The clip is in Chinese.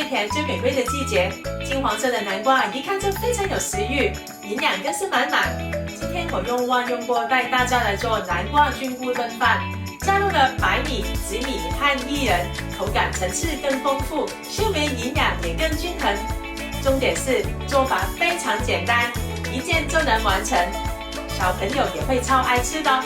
甜最美味的季節，金黃色的南瓜一看就非常有食慾，營養更是滿滿。今天我用萬用鍋帶大家來做南瓜菌菇燉飯，加入了白米、紫米和薏仁，口感層次更豐富，纖維營養也更均衡。重點是做法非常簡單，一件就能完成，小朋友也會超愛吃的。